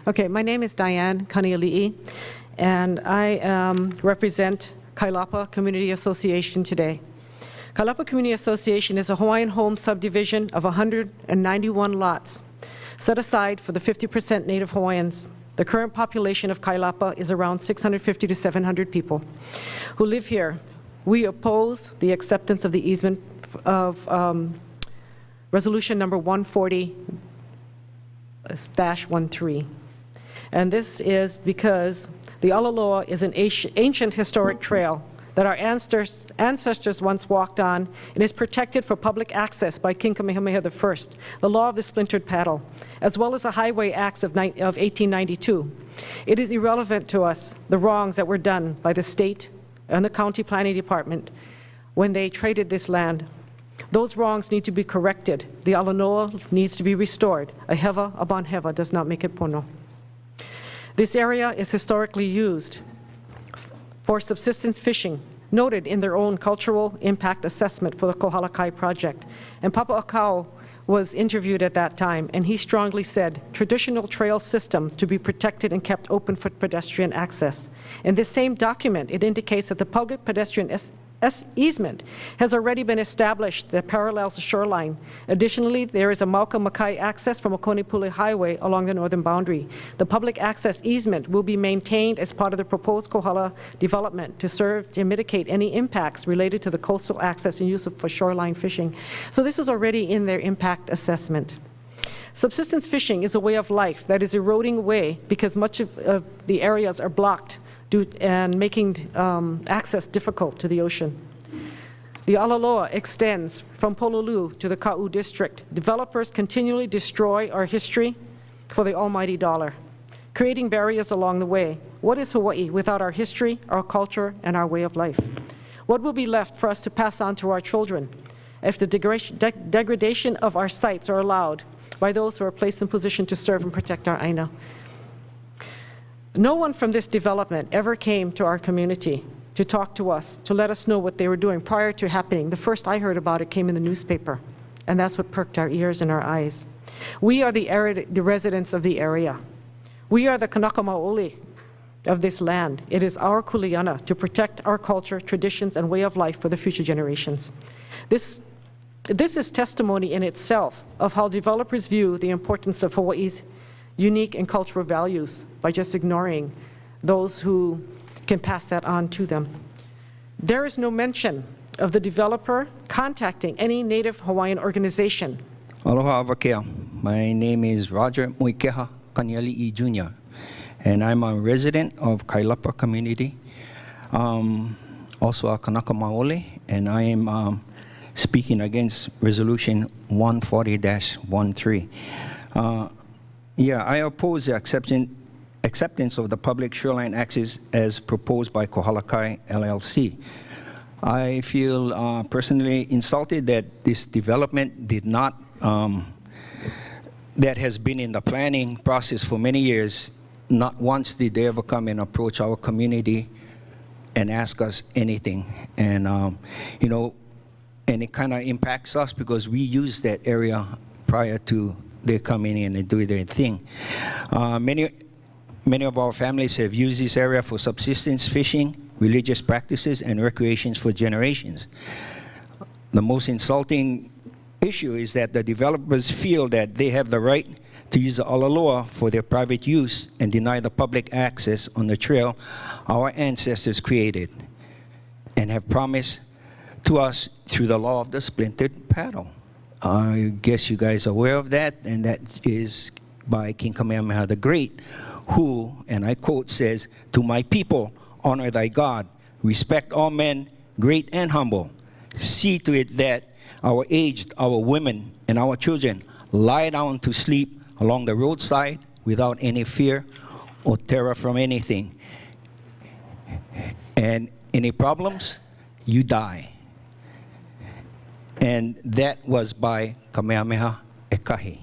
Okay, my name is Diane Kanealii, and I represent Kailapa Community Association today. Kailapa Community Association is a Hawaiian home subdivision of 191 lots, set aside for the 50% Native Hawaiians. The current population of Kailapa is around 650 to 700 people who live here. We oppose the acceptance of the easement of resolution number 140-13. And this is because the Alaloa is an ancient historic trail that our ancestors once walked on and is protected for public access by King Kamehameha I, the law of the splintered paddle, as well as the Highway Acts of 1892. It is irrelevant to us, the wrongs that were done by the state and the county planning department when they traded this land. Those wrongs need to be corrected. The Alanoa needs to be restored. A heva upon heva does not make it pono. This area is historically used for subsistence fishing, noted in their own cultural impact assessment for the Kohala Kai project. And Papa Akau was interviewed at that time, and he strongly said traditional trail systems to be protected and kept open for pedestrian access. In this same document, it indicates that the public pedestrian easement has already been established that parallels the shoreline. Additionally, there is a Mauka Makai access from Okonipuli Highway along the northern boundary. The public access easement will be maintained as part of the proposed Kohala development to serve to mitigate any impacts related to the coastal access and use for shoreline fishing. So this is already in their impact assessment. Subsistence fishing is a way of life that is eroding away because much of the areas are blocked and making access difficult to the ocean. The Alaloa extends from Pololu to the Ka'u district. Developers continually destroy our history for the almighty dollar, creating barriers along the way. What is Hawaii without our history, our culture, and our way of life? What will be left for us to pass on to our children if the degradation of our sites are allowed by those who are placed in position to serve and protect our aina? No one from this development ever came to our community to talk to us, to let us know what they were doing prior to happening. The first I heard about it came in the newspaper, and that's what perked our ears and our eyes. We are the residents of the area. We are the Kanaka Maoli of this land. It is our kuleana to protect our culture, traditions, and way of life for the future generations. This is testimony in itself of how developers view the importance of Hawaii's unique and cultural values by just ignoring those who can pass that on to them. There is no mention of the developer contacting any Native Hawaiian organization. Aloha Avakea. My name is Roger Muikeha Kanealii Jr., and I'm a resident of Kailapa community, also a Kanaka Maoli, and I am speaking against Resolution 140-13. I oppose the acceptance of the public shoreline access as proposed by Kohala Kai LLC. I feel personally insulted that this development did not, that has been in the planning process for many years. Not once did they ever come and approach our community and ask us anything. And, and it kind of impacts us because we use that area prior to they come in and do their thing. Many of our families have used this area for subsistence fishing, religious practices, and recreations for generations. The most insulting issue is that the developers feel that they have the right to use the Alaloa for their private use and deny the public access on the trail our ancestors created and have promised to us through the law of the splintered paddle. I guess you guys are aware of that, and that is by King Kamehameha the Great, who, and I quote, says, "To my people, honor thy God, respect all men, great and humble. See to it that our aged, our women, and our children lie down to sleep along the roadside without any fear or terror from anything. And any problems, you die." And that was by Kamehameha Ekahi.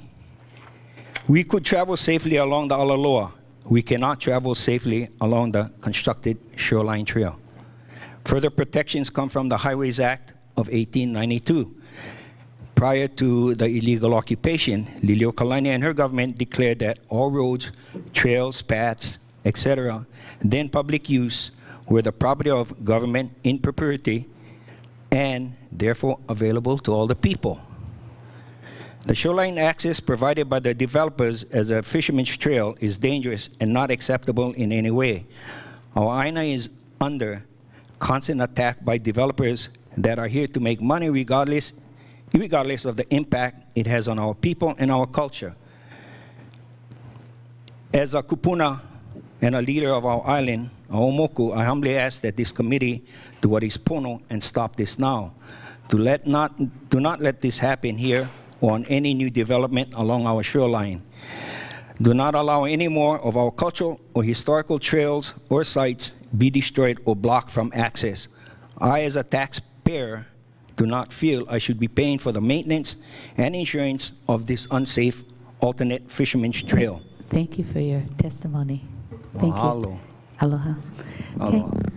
We could travel safely along the Alaloa. We cannot travel safely along the constructed shoreline trail. Further protections come from the Highways Act of 1892. prior to the illegal occupation, Liliuokalani and her government declared that all roads, trails, paths, etc., then public use, were the property of government in perpetuity and therefore available to all the people. The shoreline access provided by the developers as a fisherman's trail is dangerous and not acceptable in any way. Our aina is under constant attack by developers that are here to make money regardless of the impact it has on our people and our culture. As a kupuna and a leader of our island, Aomoku, I humbly ask that this committee do what is pono and stop this now. Do not let this happen here or on any new development along our shoreline. Do not allow any more of our cultural or historical trails or sites be destroyed or blocked from access. I, as a taxpayer, do not feel I should be paying for the maintenance and insurance of this unsafe alternate fisherman's trail. Thank you for your testimony. Thank Mahalo. you. Aloha. Okay. Aloha.